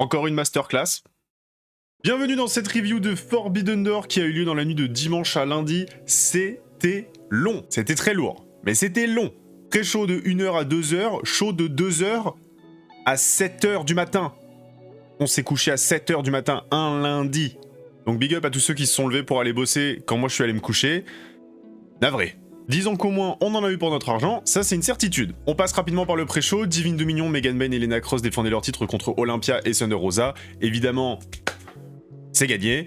Encore une masterclass. Bienvenue dans cette review de Forbidden Door qui a eu lieu dans la nuit de dimanche à lundi. C'était long, c'était très lourd, mais c'était long. Très chaud de 1h à 2h, chaud de 2h à 7h du matin. On s'est couché à 7h du matin un lundi. Donc big up à tous ceux qui se sont levés pour aller bosser quand moi je suis allé me coucher. Navré. Disons qu'au moins on en a eu pour notre argent, ça c'est une certitude. On passe rapidement par le pré-show, Divine Dominion, Megan Bayne et Lena Cross défendaient leur titre contre Olympia et Thunder Rosa. Évidemment, c'est gagné,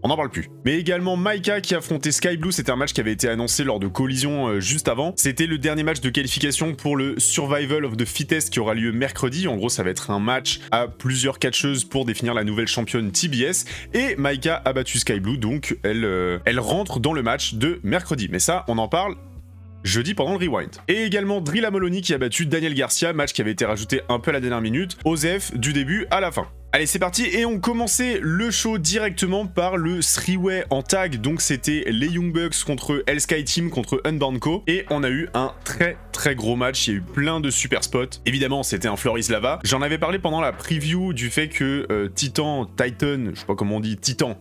on n'en parle plus. Mais également Maika qui affrontait Sky Blue, c'était un match qui avait été annoncé lors de Collision juste avant. C'était le dernier match de qualification pour le Survival of the Fittest qui aura lieu mercredi. En gros, ça va être un match à plusieurs catcheuses pour définir la nouvelle championne TBS. Et Maika a battu Sky Blue, donc elle rentre dans le match de mercredi. Mais ça, on en parle jeudi pendant le rewind. Et également Drilla Moloney qui a battu Daniel Garcia, match qui avait été rajouté un peu à la dernière minute. Osef du début à la fin. Allez, c'est parti, et on commençait le show directement par le 3-way en tag, donc c'était les Young Bucks contre Hell Sky Team contre Unbound Co, et on a eu un très gros match, il y a eu plein de super spots. Évidemment, c'était un Floris Lava. J'en avais parlé pendant la preview du fait que Titan, je sais pas comment on dit, Titan,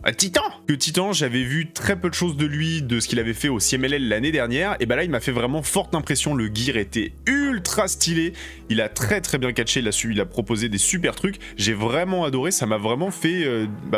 j'avais vu très peu de choses de lui, de ce qu'il avait fait au CMLL l'année dernière, et bah là, il m'a fait vraiment forte impression, le gear était ultra stylé, il a très bien catché, il a proposé des super trucs, j'ai vraiment adoré, ça m'a vraiment fait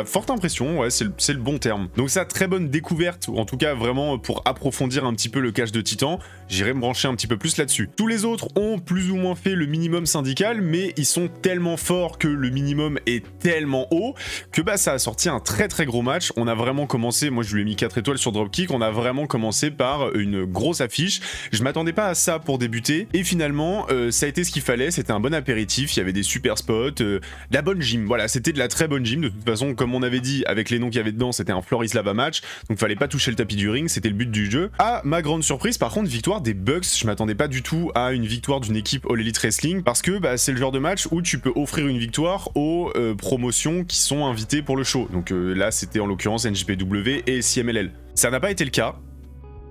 forte impression, ouais, c'est le bon terme. Donc ça, très bonne découverte, ou en tout cas vraiment pour approfondir un petit peu le catch de Titan, j'irai me brancher un petit peu plus là-dessus. Tous les autres ont plus ou moins fait le minimum syndical, mais ils sont tellement forts que le minimum est tellement haut, que bah ça a sorti un très gros match. On a vraiment commencé, moi je lui ai mis 4 étoiles sur Dropkick, on a vraiment commencé par une grosse affiche, je m'attendais pas à ça pour débuter, et finalement ça a été ce qu'il fallait, c'était un bon apéritif, il y avait des super spots, de la bonne gym, voilà, c'était de la très bonne gym. De toute façon, comme on avait dit, avec les noms qu'il y avait dedans, c'était un Floris Lava match, donc fallait pas toucher le tapis du ring, c'était le but du jeu. À ma grande surprise, par contre, victoire des Bucks, je m'attendais pas du tout à une victoire d'une équipe All Elite Wrestling, parce que bah, c'est le genre de match où tu peux offrir une victoire aux promotions qui sont invitées pour le show. Donc là, c'était en l'occurrence NJPW et CMLL. Ça n'a pas été le cas.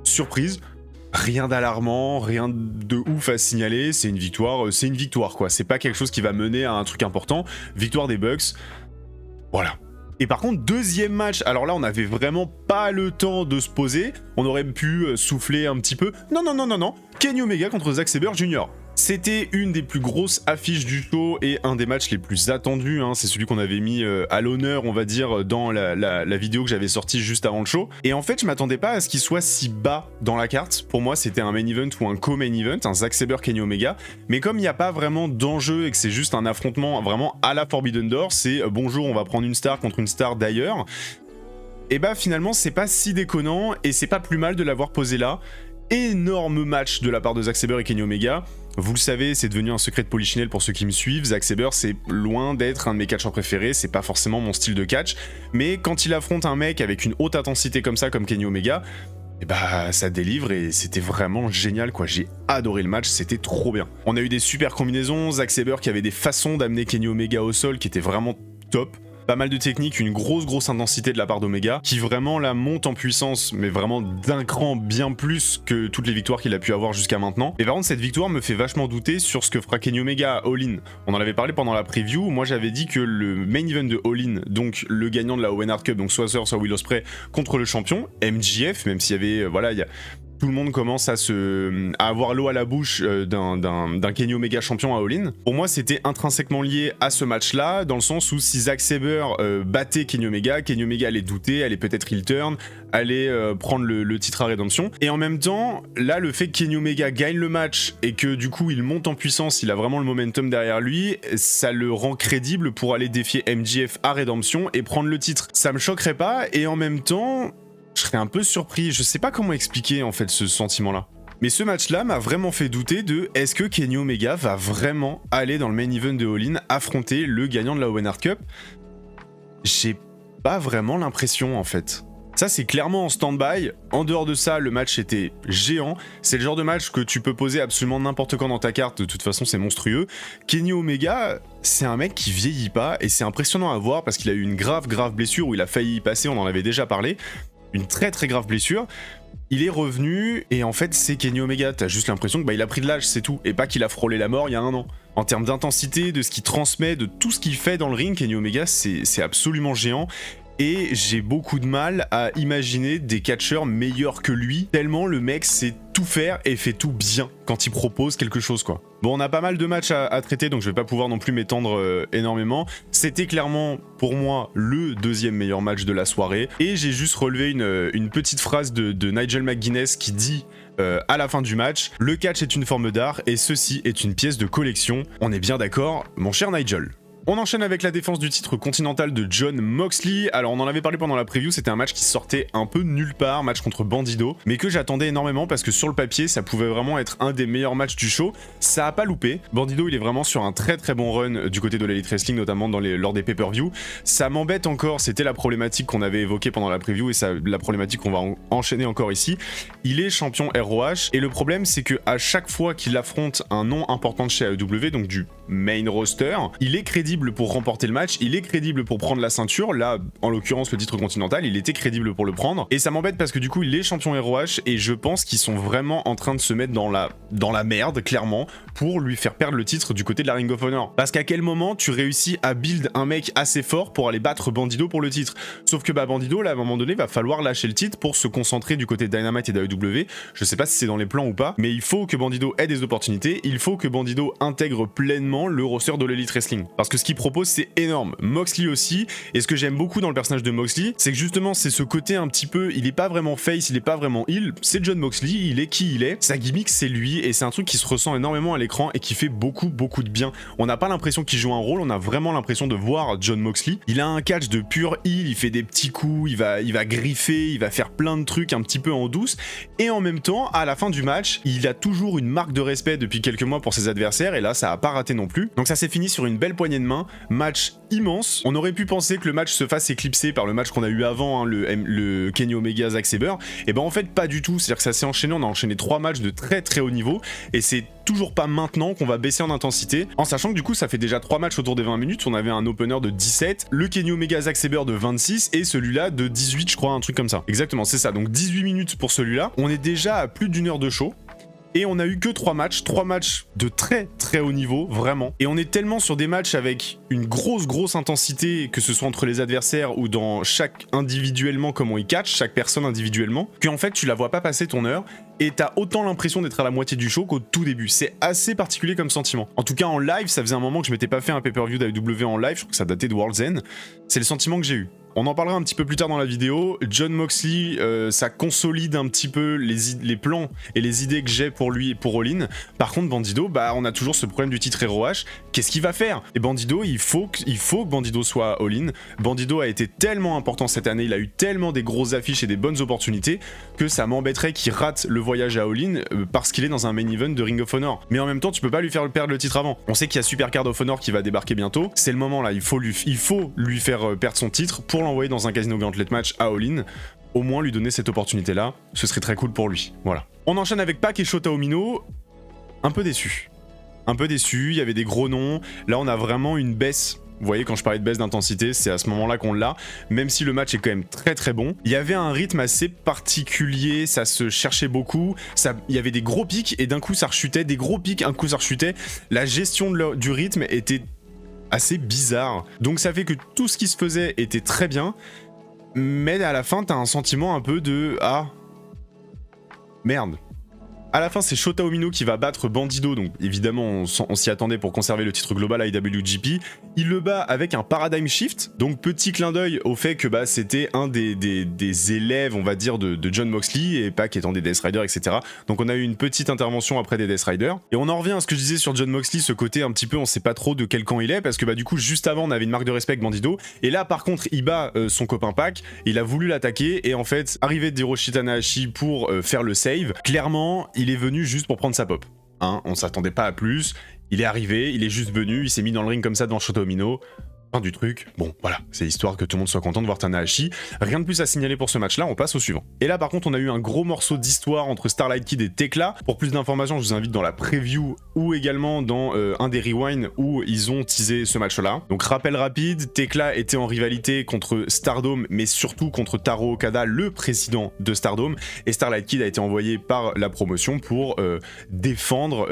Surprise. Rien d'alarmant, rien de ouf à signaler, c'est une victoire quoi, c'est pas quelque chose qui va mener à un truc important, victoire des Bucks, voilà. Et par contre, deuxième match, alors là on avait vraiment pas le temps de se poser, on aurait pu souffler un petit peu, non, Kenny Omega contre Zack Sabre Jr. C'était une des plus grosses affiches du show et un des matchs les plus attendus, hein. C'est celui qu'on avait mis à l'honneur, on va dire, dans la vidéo que j'avais sortie juste avant le show. Et en fait, je m'attendais pas à ce qu'il soit si bas dans la carte. Pour moi, c'était un main event ou un co-main event, un Zack Sabre Kenny Omega. Mais comme il n'y a pas vraiment d'enjeu et que c'est juste un affrontement vraiment à la Forbidden Door, c'est bonjour, on va prendre une star contre une star d'ailleurs. Et bah finalement, c'est pas si déconnant et c'est pas plus mal de l'avoir posé là. Énorme match de la part de Zack Sabre et Kenny Omega. Vous le savez, c'est devenu un secret de Polichinelle pour ceux qui me suivent. Zack Sabre, c'est loin d'être un de mes catcheurs préférés, c'est pas forcément mon style de catch. Mais quand il affronte un mec avec une haute intensité comme ça, comme Kenny Omega, et bah ça délivre et c'était vraiment génial quoi, j'ai adoré le match, c'était trop bien. On a eu des super combinaisons, Zack Sabre qui avait des façons d'amener Kenny Omega au sol qui étaient vraiment top. Pas mal de techniques, une grosse intensité de la part d'Omega, qui vraiment la monte en puissance, mais vraiment d'un cran bien plus que toutes les victoires qu'il a pu avoir jusqu'à maintenant. Et par contre, cette victoire me fait vachement douter sur ce que fera Kenny Omega à All In. On en avait parlé pendant la preview, moi j'avais dit que le main event de All In, donc le gagnant de la Owen Hart Cup, donc soit Sir, soit Will Ospreay, contre le champion, MJF, même s'il y avait, voilà, tout le monde commence à avoir l'eau à la bouche d'un Kenny Omega champion à All-In. Pour moi, c'était intrinsèquement lié à ce match-là, dans le sens où si Zack Sabre battait Kenny Omega allait douter, allait peut-être heel turn, allait prendre le titre à rédemption. Et en même temps, là, le fait que Kenny Omega gagne le match et que du coup, il monte en puissance, il a vraiment le momentum derrière lui, ça le rend crédible pour aller défier MJF à rédemption et prendre le titre. Ça me choquerait pas, et en même temps, je serais un peu surpris, je sais pas comment expliquer en fait ce sentiment-là. Mais ce match-là m'a vraiment fait douter de est-ce que Kenny Omega va vraiment aller dans le main event de All-In affronter le gagnant de la Owen Hart Cup? J'ai pas vraiment l'impression en fait. Ça c'est clairement en stand-by, en dehors de ça le match était géant, c'est le genre de match que tu peux poser absolument n'importe quand dans ta carte, de toute façon c'est monstrueux. Kenny Omega, c'est un mec qui vieillit pas et c'est impressionnant à voir parce qu'il a eu une grave blessure où il a failli y passer, on en avait déjà parlé. Une très grave blessure, il est revenu et en fait c'est Kenny Omega, t'as juste l'impression que bah, il a pris de l'âge, c'est tout, et pas qu'il a frôlé la mort il y a un an. En termes d'intensité, de ce qu'il transmet, de tout ce qu'il fait dans le ring, Kenny Omega c'est absolument géant. Et j'ai beaucoup de mal à imaginer des catcheurs meilleurs que lui, tellement le mec sait tout faire et fait tout bien quand il propose quelque chose quoi. Bon, on a pas mal de matchs à traiter, donc je vais pas pouvoir non plus m'étendre énormément. C'était clairement pour moi le deuxième meilleur match de la soirée, et j'ai juste relevé une petite phrase de Nigel McGuinness qui dit à la fin du match: le catch est une forme d'art et ceci est une pièce de collection. On est bien d'accord, mon cher Nigel. On enchaîne avec la défense du titre continental de Jon Moxley. Alors on en avait parlé pendant la preview, c'était un match qui sortait un peu nulle part, match contre Bandido, mais que j'attendais énormément parce que sur le papier ça pouvait vraiment être un des meilleurs matchs du show. Ça a pas loupé. Bandido il est vraiment sur un très bon run du côté de l'Elite Wrestling, notamment lors des pay-per-view. Ça m'embête encore, c'était la problématique qu'on avait évoquée pendant la preview et la problématique qu'on va enchaîner encore ici. Il est champion ROH et le problème c'est que à chaque fois qu'il affronte un nom important de chez AEW, donc du main roster, il est crédible pour remporter le match, il est crédible pour prendre la ceinture. Là, en l'occurrence, le titre continental, il était crédible pour le prendre. Et ça m'embête parce que du coup, il est champion ROH et je pense qu'ils sont vraiment en train de se mettre dans la merde, clairement, pour lui faire perdre le titre du côté de la Ring of Honor. Parce qu'à quel moment tu réussis à build un mec assez fort pour aller battre Bandido pour le titre? Sauf que bah Bandido, là, à un moment donné, va falloir lâcher le titre pour se concentrer du côté de Dynamite et d'AEW. Je sais pas si c'est dans les plans ou pas, mais il faut que Bandido ait des opportunités, il faut que Bandido intègre pleinement le roster de l'Elite Wrestling. Parce que ce qu'il propose, c'est énorme. Moxley aussi, et ce que j'aime beaucoup dans le personnage de Moxley, c'est que justement, c'est ce côté un petit peu, il est pas vraiment face, il est pas vraiment heel, c'est Jon Moxley, il est qui il est, sa gimmick c'est lui, et c'est un truc qui se ressent énormément à l'écran et qui fait beaucoup de bien. On n'a pas l'impression qu'il joue un rôle, on a vraiment l'impression de voir Jon Moxley. Il a un catch de pur heel, il fait des petits coups, il va griffer, il va faire plein de trucs un petit peu en douce, et en même temps, à la fin du match, il a toujours une marque de respect depuis quelques mois pour ses adversaires, et là, ça a pas raté non plus. Donc ça s'est fini sur une belle poignée de main, match immense. On aurait pu penser que le match se fasse éclipser par le match qu'on a eu avant, hein, le Kenny Omega Zack Sabre, et ben en fait pas du tout, c'est-à-dire que ça s'est enchaîné, on a enchaîné 3 matchs de très haut niveau, et c'est toujours pas maintenant qu'on va baisser en intensité, en sachant que du coup ça fait déjà 3 matchs autour des 20 minutes, on avait un opener de 17, le Kenny Omega Zack Sabre de 26, et celui-là de 18 je crois, un truc comme ça. Exactement, c'est ça, donc 18 minutes pour celui-là, on est déjà à plus d'une heure de show, et on a eu que 3 matchs de très haut niveau, vraiment. Et on est tellement sur des matchs avec une grosse intensité, que ce soit entre les adversaires ou dans chaque individuellement, comment ils catch, chaque personne individuellement, qu'en fait tu la vois pas passer ton heure, et t'as autant l'impression d'être à la moitié du show qu'au tout début. C'est assez particulier comme sentiment. En tout cas en live, ça faisait un moment que je m'étais pas fait un pay-per-view d'AEW en live, je crois que ça datait de World's End. C'est le sentiment que j'ai eu. On en parlera un petit peu plus tard dans la vidéo. Jon Moxley, ça consolide un petit peu les plans et les idées que j'ai pour lui et pour All-In. Par contre, Bandido, bah, on a toujours ce problème du titre ROH. Qu'est-ce qu'il va faire? Et Bandido, il faut que Bandido soit All-In. Bandido a été tellement important cette année, il a eu tellement des grosses affiches et des bonnes opportunités que ça m'embêterait qu'il rate le voyage à All-In parce qu'il est dans un main event de Ring of Honor. Mais en même temps, tu peux pas lui faire perdre le titre avant. On sait qu'il y a Supercard of Honor qui va débarquer bientôt. C'est le moment là, il faut lui faire perdre son titre pour l'envoyer dans un Casino Gauntlet match à All-In, au moins lui donner cette opportunité là, ce serait très cool pour lui, voilà. On enchaîne avec Pac et Shota Umino, un peu déçu, il y avait des gros noms, là on a vraiment une baisse. Vous voyez, quand je parlais de baisse d'intensité, c'est à ce moment-là qu'on l'a, même si le match est quand même très bon. Il y avait un rythme assez particulier, ça se cherchait beaucoup, il y avait des gros pics et d'un coup ça rechutait, des gros pics, un coup ça rechutait. La gestion du rythme était assez bizarre. Donc ça fait que tout ce qui se faisait était très bien, mais à la fin t'as un sentiment un peu de « Ah, merde ». À la fin, c'est Shota Umino qui va battre Bandido, donc évidemment on s'y attendait pour conserver le titre global à IWGP. Il le bat avec un paradigm shift, donc petit clin d'œil au fait que bah, c'était un des élèves, on va dire, de Jon Moxley, et Pac étant des Death Riders, etc. Donc on a eu une petite intervention après des Death Riders. Et on en revient à ce que je disais sur Jon Moxley, ce côté un petit peu, on sait pas trop de quel camp il est, parce que bah du coup juste avant on avait une marque de respect avec Bandido, et là par contre il bat son copain Pac, il a voulu l'attaquer, et en fait, arrivé de Hiroshi Tanahashi pour faire le save, clairement il est venu juste pour prendre sa pop. Hein, on s'attendait pas à plus, il est arrivé, il est juste venu, il s'est mis dans le ring comme ça devant Shota Umino. Fin du truc. Bon, voilà, c'est histoire que tout le monde soit content de voir Tanahashi. Rien de plus à signaler pour ce match-là, on passe au suivant. Et là, par contre, on a eu un gros morceau d'histoire entre Starlight Kid et Tekla. Pour plus d'informations, je vous invite dans la preview ou également dans un des rewinds où ils ont teasé ce match-là. Donc, rappel rapide, Tekla était en rivalité contre Stardom, mais surtout contre Taro Okada, le président de Stardom. Et Starlight Kid a été envoyé par la promotion pour défendre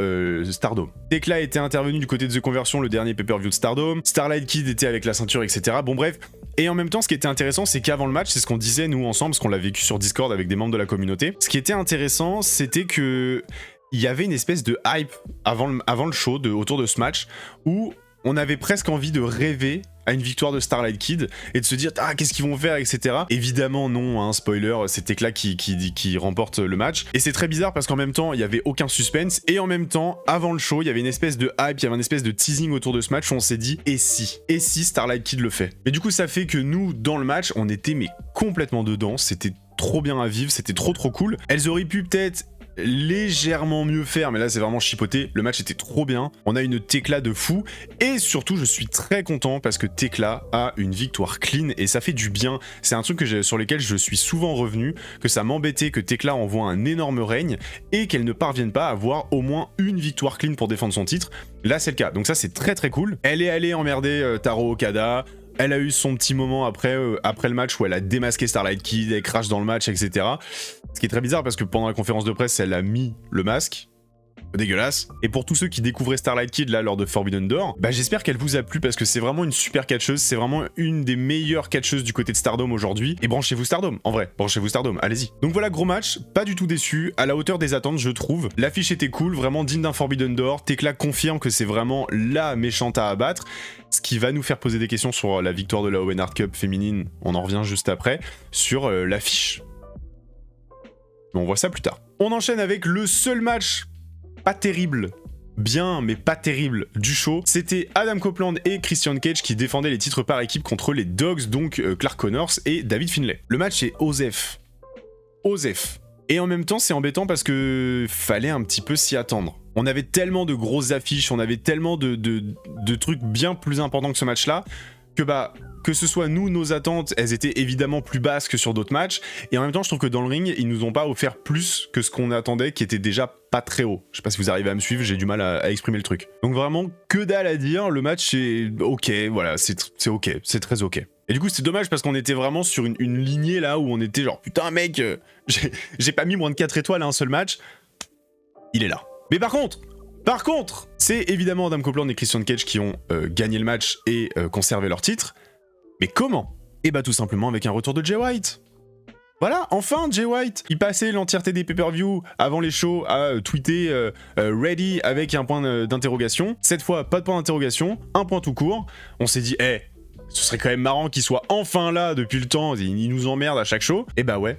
Stardom. Tekla était intervenu du côté de The Conversion, le dernier pay-per-view de Stardom. Starlight Kid était avec la ceinture, etc. Bon bref, et en même temps ce qui était intéressant c'est qu'avant le match, c'est ce qu'on disait nous ensemble, parce qu'on l'a vécu sur Discord avec des membres de la communauté, ce qui était intéressant c'était que il y avait une espèce de hype avant le show, autour de ce match, où on avait presque envie de rêver à une victoire de Starlight Kid et de se dire ah qu'est-ce qu'ils vont faire, etc. Évidemment non, hein, spoiler, c'est Tekla qui remporte le match. Et c'est très bizarre parce qu'en même temps il y avait aucun suspense et en même temps avant le show il y avait une espèce de hype, il y avait une espèce de teasing autour de ce match où on s'est dit et si Starlight Kid le fait. Et du coup ça fait que nous dans le match on était mais complètement dedans, c'était trop bien à vivre, c'était trop cool. Elles auraient pu peut-être légèrement mieux faire, mais là c'est vraiment chipoté, le match était trop bien, on a une Tekla de fou, et surtout je suis très content parce que Tekla a une victoire clean, et ça fait du bien, c'est un truc sur lequel je suis souvent revenu, que ça m'embêtait que Tekla envoie un énorme règne, et qu'elle ne parvienne pas à avoir au moins une victoire clean pour défendre son titre, là c'est le cas, donc ça c'est très cool. Elle est allée emmerder Taro Okada, elle a eu son petit moment après le match où elle a démasqué Starlight Kid, elle crache dans le match, etc. Ce qui est très bizarre parce que pendant la conférence de presse, elle a mis le masque. Dégueulasse. Et pour tous ceux qui découvraient Starlight Kid là lors de Forbidden Door, bah j'espère qu'elle vous a plu parce que c'est vraiment une super catcheuse, c'est vraiment une des meilleures catcheuses du côté de Stardom aujourd'hui. Et branchez-vous Stardom, en vrai, branchez-vous Stardom, allez-y. Donc voilà, gros match, pas du tout déçu, à la hauteur des attentes je trouve. L'affiche était cool, vraiment digne d'un Forbidden Door. Tekla confirme que c'est vraiment la méchante à abattre, ce qui va nous faire poser des questions sur la victoire de la Owen Hart Cup féminine, on en revient juste après, sur l'affiche. Mais on voit ça plus tard. On enchaîne avec le seul match pas terrible, bien mais pas terrible du show, c'était Adam Copeland et Christian Cage qui défendaient les titres par équipe contre les Dogs, donc Clark Connors et David Finlay. Le match est osef. Et en même temps c'est embêtant parce que fallait un petit peu s'y attendre. On avait tellement de grosses affiches, on avait tellement de trucs bien plus importants que ce match-là, que bah, que ce soit nous, nos attentes, elles étaient évidemment plus basses que sur d'autres matchs, et en même temps, je trouve que dans le ring, ils nous ont pas offert plus que ce qu'on attendait, qui était déjà pas très haut. Je sais pas si vous arrivez à me suivre, j'ai du mal à exprimer le truc. Donc vraiment, que dalle à dire, le match est ok, voilà, c'est ok, c'est très ok. Et du coup, c'est dommage parce qu'on était vraiment sur une lignée là où on était genre, putain mec, j'ai pas mis moins de 4 étoiles à un seul match, il est là. Mais par contre, c'est évidemment Adam Copeland et Christian Cage qui ont gagné le match et conservé leur titre. Mais comment? Et bah tout simplement avec un retour de Jay White. Voilà, enfin Jay White. Il passait l'entièreté des pay-per-view avant les shows à tweeter ready avec un point d'interrogation. Cette fois, pas de point d'interrogation, un point tout court. On s'est dit, ce serait quand même marrant qu'il soit enfin là depuis le temps, il nous emmerde à chaque show. Et bah ouais.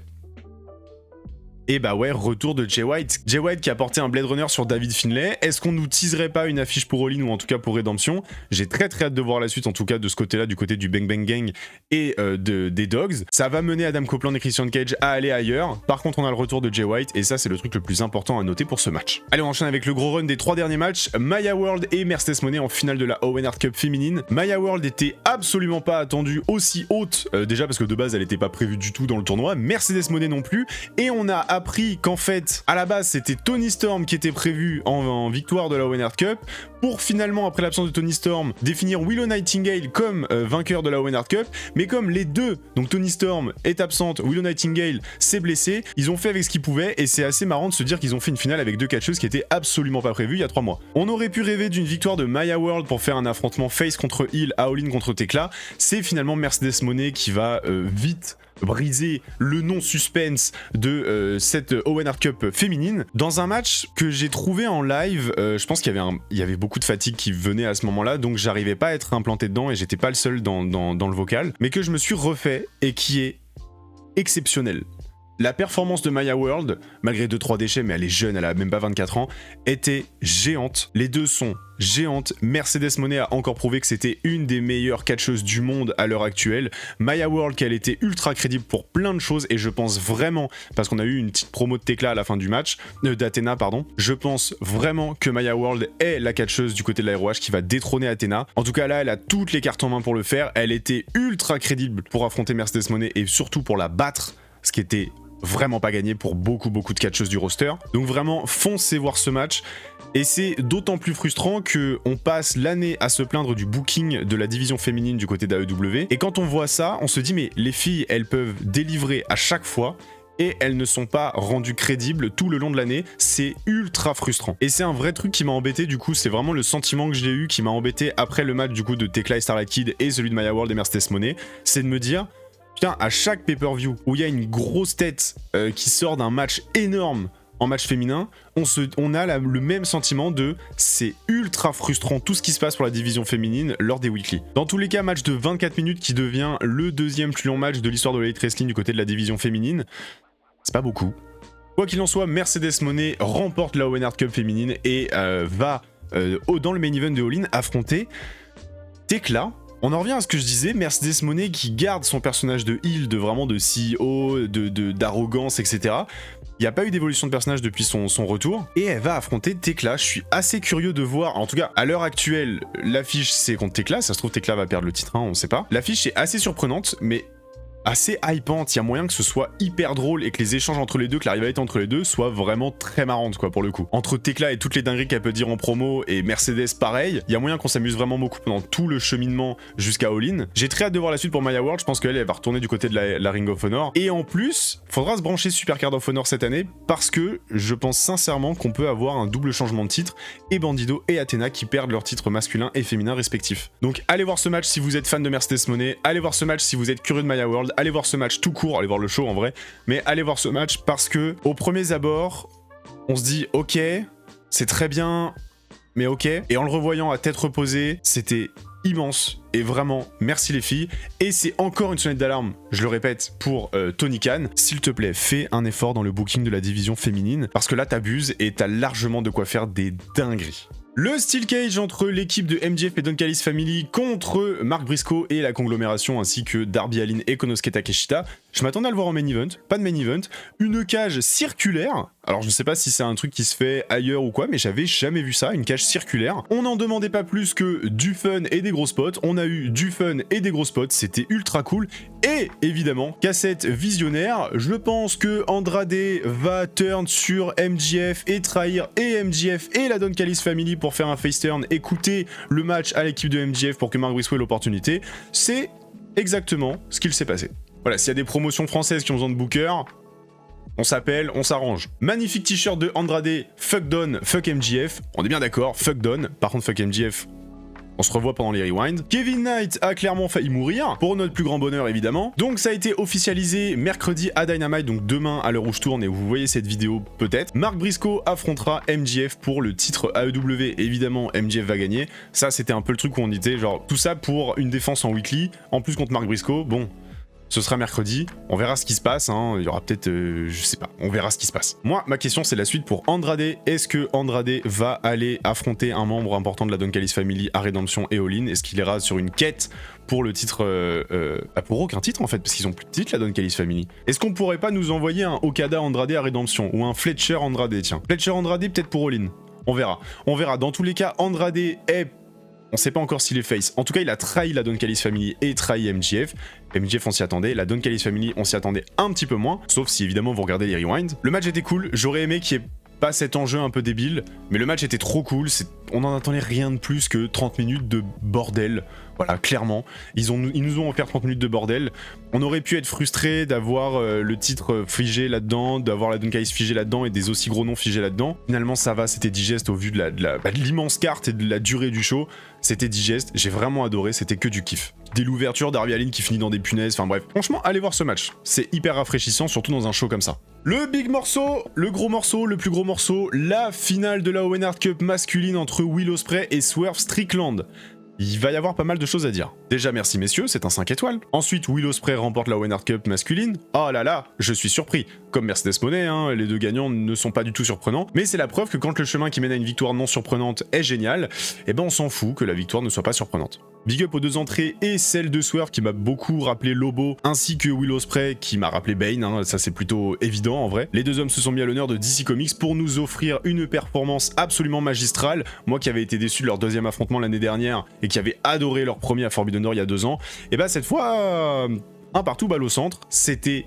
Et bah ouais, retour de Jay White. Jay White qui a porté un Blade Runner sur David Finlay. Est-ce qu'on nous teaserait pas une affiche pour All-In ou en tout cas pour Redemption? J'ai très hâte de voir la suite, en tout cas de ce côté-là, du côté du Bang Bang Gang et des Dogs. Ça va mener Adam Copeland et Christian Cage à aller ailleurs. Par contre, on a le retour de Jay White et ça, c'est le truc le plus important à noter pour ce match. Allez, on enchaîne avec le gros run des 3 derniers matchs. Maya World et Mercedes Moné en finale de la Owen Hart Cup féminine. Maya World était absolument pas attendue aussi haute, déjà parce que de base, elle était pas prévue du tout dans le tournoi. Mercedes Moné non plus. Et on a appris qu'en fait, à la base, c'était Toni Storm qui était prévu en victoire de la Owen Hart Cup, pour finalement, après l'absence de Toni Storm, définir Willow Nightingale comme vainqueur de la Owen Hart Cup. Mais comme les deux, donc Toni Storm est absente, Willow Nightingale s'est blessée, ils ont fait avec ce qu'ils pouvaient, et c'est assez marrant de se dire qu'ils ont fait une finale avec deux catcheuses qui étaient absolument pas prévues il y a 3 mois. On aurait pu rêver d'une victoire de Maya World pour faire un affrontement face contre heel, All-In contre Tekla. C'est finalement Mercedes Moné qui va vite briser le non-suspense de cette Owen Hart Cup féminine dans un match que j'ai trouvé en live. Je pense qu'il y avait beaucoup de fatigue qui venait à ce moment-là, donc j'arrivais pas à être implanté dedans et j'étais pas le seul dans le vocal, mais que je me suis refait et qui est exceptionnel. La performance de Maya World, malgré 2-3 déchets, mais elle est jeune, elle a même pas 24 ans, était géante. Les deux sont géantes. Mercedes Moné a encore prouvé que c'était une des meilleures catcheuses du monde à l'heure actuelle. Maya World, qu'elle était ultra crédible pour plein de choses, et je pense vraiment, parce qu'on a eu une petite promo de Tekla à la fin du match, d'Athena, pardon, je pense vraiment que Maya World est la catcheuse du côté de l'AeroH qui va détrôner Athena. En tout cas là, elle a toutes les cartes en main pour le faire. Elle était ultra crédible pour affronter Mercedes Moné et surtout pour la battre, ce qui était vraiment pas gagné pour beaucoup de catcheuses du roster. Donc vraiment, foncez voir ce match. Et c'est d'autant plus frustrant qu'on passe l'année à se plaindre du booking de la division féminine du côté d'AEW. Et quand on voit ça, on se dit mais les filles, elles peuvent délivrer à chaque fois et elles ne sont pas rendues crédibles tout le long de l'année. C'est ultra frustrant. Et c'est un vrai truc qui m'a embêté du coup, c'est vraiment le sentiment que j'ai eu qui m'a embêté après le match du coup de Tekla et Starlight Kid et celui de Maya World et Mercedes Moné, c'est de me dire putain, à chaque pay-per-view où il y a une grosse tête qui sort d'un match énorme en match féminin, on a le même sentiment de c'est ultra frustrant tout ce qui se passe pour la division féminine lors des weekly. Dans tous les cas, match de 24 minutes qui devient le deuxième plus long match de l'histoire de l'Elite Wrestling du côté de la division féminine, c'est pas beaucoup. Quoi qu'il en soit, Mercedes Moné remporte la Owen Hart Cup féminine et va dans le main event de All In affronter Tekla. On en revient à ce que je disais, Mercedes Moné qui garde son personnage de heel, de vraiment de CEO, d'arrogance, etc. Il n'y a pas eu d'évolution de personnage depuis son retour, et elle va affronter Tekla. Je suis assez curieux de voir, en tout cas à l'heure actuelle, l'affiche c'est contre Tekla, ça se trouve Tekla va perdre le titre, hein, on sait pas. L'affiche est assez surprenante, mais assez hypante, il y a moyen que ce soit hyper drôle et que les échanges entre les deux, que la rivalité entre les deux soit vraiment très marrante quoi pour le coup. Entre Tekla et toutes les dingueries qu'elle peut dire en promo et Mercedes pareil, il y a moyen qu'on s'amuse vraiment beaucoup pendant tout le cheminement jusqu'à All In. J'ai très hâte de voir la suite pour Maya World, je pense qu'elle va retourner du côté de la Ring of Honor. Et en plus, faudra se brancher Supercard of Honor cette année parce que je pense sincèrement qu'on peut avoir un double changement de titre et Bandido et Athena qui perdent leurs titres masculins et féminins respectifs. Donc allez voir ce match si vous êtes fan de Mercedes Moné, allez voir ce match si vous êtes curieux de Maya World, allez voir ce match tout court, allez voir le show en vrai, mais allez voir ce match parce que au premier abord, on se dit ok, c'est très bien, mais ok, et en le revoyant à tête reposée, c'était immense et vraiment merci les filles. Et c'est encore une sonnette d'alarme, je le répète, pour Tony Khan, s'il te plaît fais un effort dans le booking de la division féminine parce que là t'abuses et t'as largement de quoi faire des dingueries. Le Steel Cage entre l'équipe de MJF et Don Callis Family contre Mark Briscoe et la conglomération ainsi que Darby Allin et Konosuke Takeshita. Je m'attendais à le voir en main event, pas de main event, une cage circulaire. Alors je ne sais pas si c'est un truc qui se fait ailleurs ou quoi, mais j'avais jamais vu ça, une cage circulaire. On n'en demandait pas plus que du fun et des gros spots, on a eu du fun et des gros spots, c'était ultra cool. Et évidemment, cassette visionnaire, je pense que Andrade va turn sur MJF et trahir et MJF et la Don Callis Family pour faire un face turn et coûter le match à l'équipe de MJF pour que Mark Briscoe ait l'opportunité. C'est exactement ce qu'il s'est passé. Voilà, s'il y a des promotions françaises qui ont besoin de booker, on s'appelle, on s'arrange. Magnifique t-shirt de Andrade, fuck Don, fuck MJF. On est bien d'accord, fuck Don. Par contre, fuck MJF, on se revoit pendant les rewinds. Kevin Knight a clairement failli mourir, pour notre plus grand bonheur évidemment. Donc ça a été officialisé mercredi à Dynamite, donc demain à l'heure où je tourne et vous voyez cette vidéo peut-être. Mark Briscoe affrontera MJF pour le titre AEW, évidemment MJF va gagner. Ça c'était un peu le truc où on était genre tout ça pour une défense en weekly, en plus contre Mark Briscoe, bon... Ce sera mercredi, on verra ce qui se passe, hein. Il y aura peut-être, je sais pas, on verra ce qui se passe. Moi, ma question c'est la suite pour Andrade. Est-ce que Andrade va aller affronter un membre important de la Don Callis Family à Redemption et All In? Est-ce qu'il ira sur une quête pour le titre, pour aucun titre en fait, parce qu'ils ont plus de titre la Don Callis Family. Est-ce qu'on pourrait pas nous envoyer un Okada Andrade à Redemption, ou un Fletcher Andrade, tiens. Fletcher Andrade peut-être pour All In, on verra. On verra, dans tous les cas, Andrade est... On sait pas encore s'il est face. En tout cas, il a trahi la Don Callis Family et trahi MJF. MJF, on s'y attendait. La Don Callis Family, on s'y attendait un petit peu moins. Sauf si, évidemment, vous regardez les rewinds. Le match était cool. J'aurais aimé qu'il y ait pas cet enjeu un peu débile. Mais le match était trop cool. On n'en attendait rien de plus que 30 minutes de bordel. Voilà, clairement. Ils nous ont offert 30 minutes de bordel. On aurait pu être frustré d'avoir le titre figé là-dedans, d'avoir la Don Callis figée là-dedans et des aussi gros noms figés là-dedans. Finalement, ça va, c'était digeste au vu de l'immense carte et de la durée du show. C'était digeste, j'ai vraiment adoré, c'était que du kiff. Dès l'ouverture, Darby Allin qui finit dans des punaises, enfin bref. Franchement, allez voir ce match. C'est hyper rafraîchissant, surtout dans un show comme ça. Le big morceau, le gros morceau, le plus gros morceau, la finale de la Owen Hart Cup masculine entre Will Ospreay et Swerve Strickland. il va y avoir pas mal de choses à dire. Déjà merci messieurs, c'est un 5 étoiles. Ensuite, Will Ospreay remporte la Owen Hart Cup masculine. Oh là là, je suis surpris. Comme Mercedes Moné, hein, les deux gagnants ne sont pas du tout surprenants, mais c'est la preuve que quand le chemin qui mène à une victoire non surprenante est génial, eh ben on s'en fout que la victoire ne soit pas surprenante. Big up aux deux entrées et celle de Swerve qui m'a beaucoup rappelé Lobo, ainsi que Will Ospreay qui m'a rappelé Bane, hein, ça c'est plutôt évident en vrai. Les deux hommes se sont mis à l'honneur de DC Comics pour nous offrir une performance absolument magistrale. Moi qui avais été déçu de leur deuxième affrontement l'année dernière et qui avait adoré leur premier à Forbidden Door il y a 2 ans, et bah cette fois, un partout balle au centre, c'était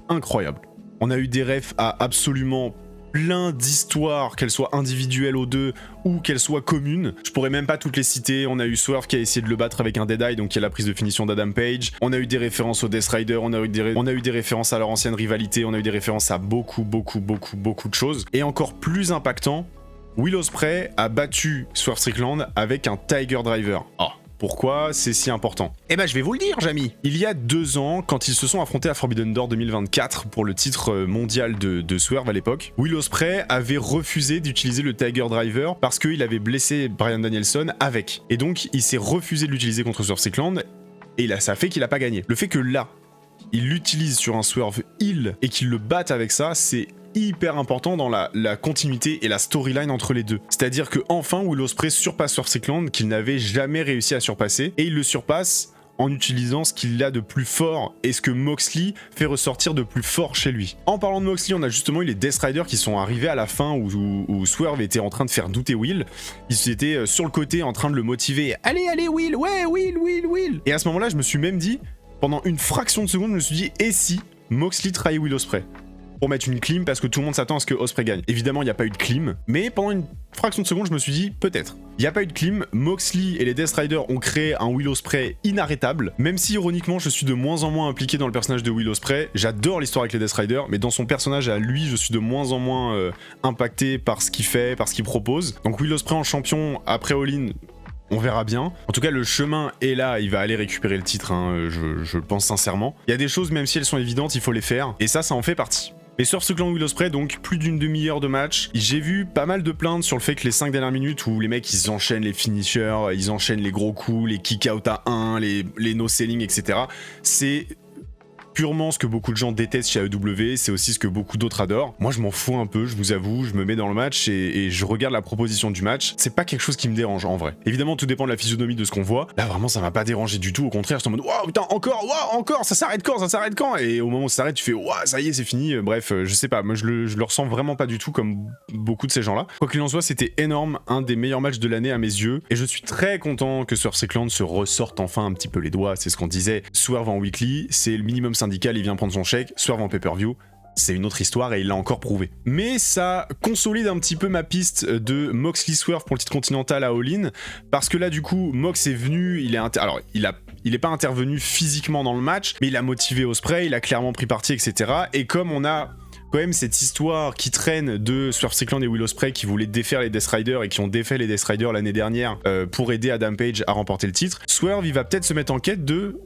incroyable. On a eu des refs à absolument plein d'histoires, qu'elles soient individuelles aux deux ou qu'elles soient communes. Je pourrais même pas toutes les citer. On a eu Swerve qui a essayé de le battre avec un Dead Eye, donc qui est la prise de finition d'Adam Page. On a eu des références au Death Rider, on a eu des références à leur ancienne rivalité, on a eu des références à beaucoup de choses. Et encore plus impactant, Will Ospreay a battu Swerve Strickland avec un Tiger Driver. Oh. Pourquoi c'est si important? Eh ben je vais vous le dire, Jamy. Il y a 2 ans, quand ils se sont affrontés à Forbidden Door 2024 pour le titre mondial de Swerve à l'époque, Will Ospreay avait refusé d'utiliser le Tiger Driver parce qu'il avait blessé Bryan Danielson avec. Et donc il s'est refusé de l'utiliser contre Swerve Strickland et là ça fait qu'il a pas gagné. Le fait que là, il l'utilise sur un Swerve heel et qu'il le batte avec ça, c'est hyper important dans la continuité et la storyline entre les deux. C'est-à-dire que enfin Will Ospreay surpasse Swerve Strickland qu'il n'avait jamais réussi à surpasser, et il le surpasse en utilisant ce qu'il a de plus fort et ce que Moxley fait ressortir de plus fort chez lui. En parlant de Moxley, on a justement eu les Death Riders qui sont arrivés à la fin où Swerve était en train de faire douter Will. Ils étaient sur le côté en train de le motiver. Allez, allez Will, ouais, Will. Et à ce moment-là, je me suis même dit, pendant une fraction de seconde, je me suis dit, et si Moxley trahit Will Ospreay pour mettre une clim parce que tout le monde s'attend à ce que Ospreay gagne. Évidemment, il n'y a pas eu de clim, mais pendant une fraction de seconde, je me suis dit, peut-être. Il n'y a pas eu de clim, Moxley et les Death Riders ont créé un Will Ospreay inarrêtable, même si ironiquement, je suis de moins en moins impliqué dans le personnage de Will Ospreay. J'adore l'histoire avec les Death Riders, mais dans son personnage à lui, je suis de moins en moins impacté par ce qu'il fait, par ce qu'il propose. Donc Will Ospreay en champion après All-In, on verra bien. En tout cas, le chemin est là, il va aller récupérer le titre, hein, je le pense sincèrement. Il y a des choses, même si elles sont évidentes, il faut les faire, et ça en fait partie. Et sur ce clan Will Ospreay, donc plus d'une demi-heure de match, j'ai vu pas mal de plaintes sur le fait que les 5 dernières minutes où les mecs ils enchaînent les finishers, ils enchaînent les gros coups, les kick-out à 1, les no-selling, etc. C'est purement ce que beaucoup de gens détestent chez AEW, c'est aussi ce que beaucoup d'autres adorent. Moi je m'en fous un peu, je vous avoue, je me mets dans le match et je regarde la proposition du match. C'est pas quelque chose qui me dérange en vrai. Évidemment tout dépend de la physionomie de ce qu'on voit. Là vraiment ça m'a pas dérangé du tout, au contraire j'étais en mode waouh putain encore, ça s'arrête quand? Et au moment où ça s'arrête tu fais waouh ça y est c'est fini. Bref, je sais pas, moi je le ressens vraiment pas du tout comme beaucoup de ces gens-là. Quoi qu'il en soit, c'était énorme, un des meilleurs matchs de l'année à mes yeux, et je suis très content que Swerve Strickland se ressorte enfin un petit peu les doigts. C'est ce qu'on disait, Swerve en weekly, c'est le minimum syndical, il vient prendre son chèque. Swerve en pay-per-view, c'est une autre histoire et il l'a encore prouvé. Mais ça consolide un petit peu ma piste de Moxley Swerve pour le titre continental à All-In, parce que là du coup Mox est venu, il est pas intervenu physiquement dans le match, mais il a motivé Ospreay, il a clairement pris parti, etc. Et comme on a quand même cette histoire qui traîne de Swerve Strickland et Will Ospreay qui voulaient défaire les Death Riders et qui ont défait les Death Riders l'année dernière pour aider Adam Page à remporter le titre, Swerve il va peut-être se mettre en quête de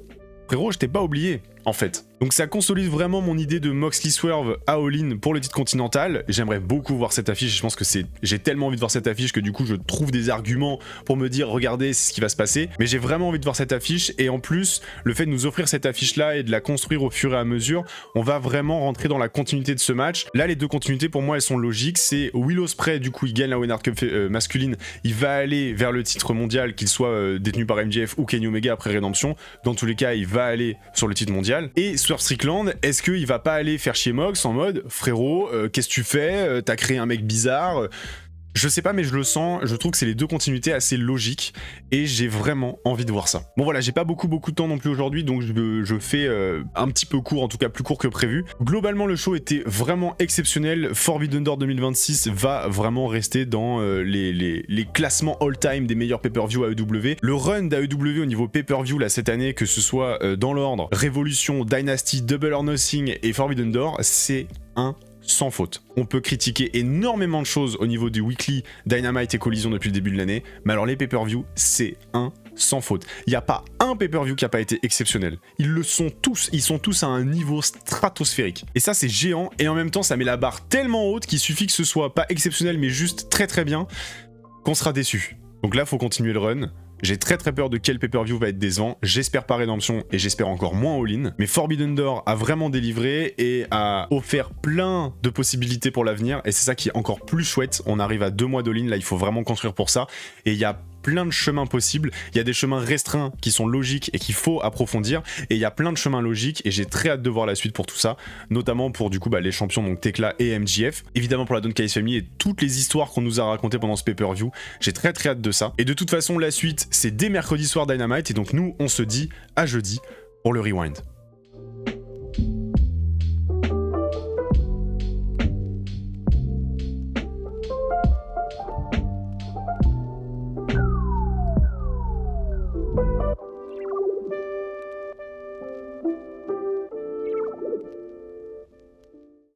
frérot, je t'ai pas oublié, en fait. Donc ça consolide vraiment mon idée de Moxley Swerve à All-In pour le titre continental. J'aimerais beaucoup voir cette affiche, je pense que j'ai tellement envie de voir cette affiche que du coup je trouve des arguments pour me dire regardez c'est ce qui va se passer. Mais j'ai vraiment envie de voir cette affiche, et en plus le fait de nous offrir cette affiche là et de la construire au fur et à mesure, on va vraiment rentrer dans la continuité de ce match. Là les deux continuités pour moi elles sont logiques, c'est Will Ospreay du coup il gagne la Owen Hart Cup masculine, il va aller vers le titre mondial, qu'il soit détenu par MJF ou Kenny Omega après Rédemption, dans tous les cas il va aller sur le titre mondial. Et Swerve Strickland, est-ce qu'il va pas aller faire chier Mox en mode frérot, qu'est-ce que tu fais, t'as créé un mec bizarre, je sais pas, mais je le sens, je trouve que c'est les deux continuités assez logiques et j'ai vraiment envie de voir ça. Bon voilà, j'ai pas beaucoup de temps non plus aujourd'hui, donc je fais un petit peu court, en tout cas plus court que prévu. Globalement le show était vraiment exceptionnel, Forbidden Door 2026 va vraiment rester dans les classements all-time des meilleurs pay-per-view AEW. Le run d'AEW au niveau pay-per-view là cette année, que ce soit dans l'ordre Révolution, Dynasty, Double or Nothing et Forbidden Door, c'est un sans faute. On peut critiquer énormément de choses au niveau du weekly, Dynamite et Collision depuis le début de l'année, mais alors les pay-per-view, c'est un sans faute. Il n'y a pas un pay-per-view qui n'a pas été exceptionnel. Ils sont tous à un niveau stratosphérique. Et ça c'est géant, et en même temps ça met la barre tellement haute qu'il suffit que ce soit pas exceptionnel mais juste très très bien, qu'on sera déçu. Donc là faut continuer le run. J'ai très peur de quel pay-per-view va être décevant. J'espère pas Rédemption et j'espère encore moins All-In. Mais Forbidden Door a vraiment délivré et a offert plein de possibilités pour l'avenir. Et c'est ça qui est encore plus chouette. On arrive à 2 mois d'All-In, là il faut vraiment construire pour ça. Et il y a plein de chemins possibles, il y a des chemins restreints qui sont logiques et qu'il faut approfondir, et il y a plein de chemins logiques et j'ai très hâte de voir la suite pour tout ça, notamment pour du coup les champions donc Tekla et MJF, évidemment pour la Don Callis Family et toutes les histoires qu'on nous a racontées pendant ce pay-per-view, j'ai très hâte de ça, et de toute façon la suite c'est dès mercredi soir Dynamite, et donc nous on se dit à jeudi pour le Rewind.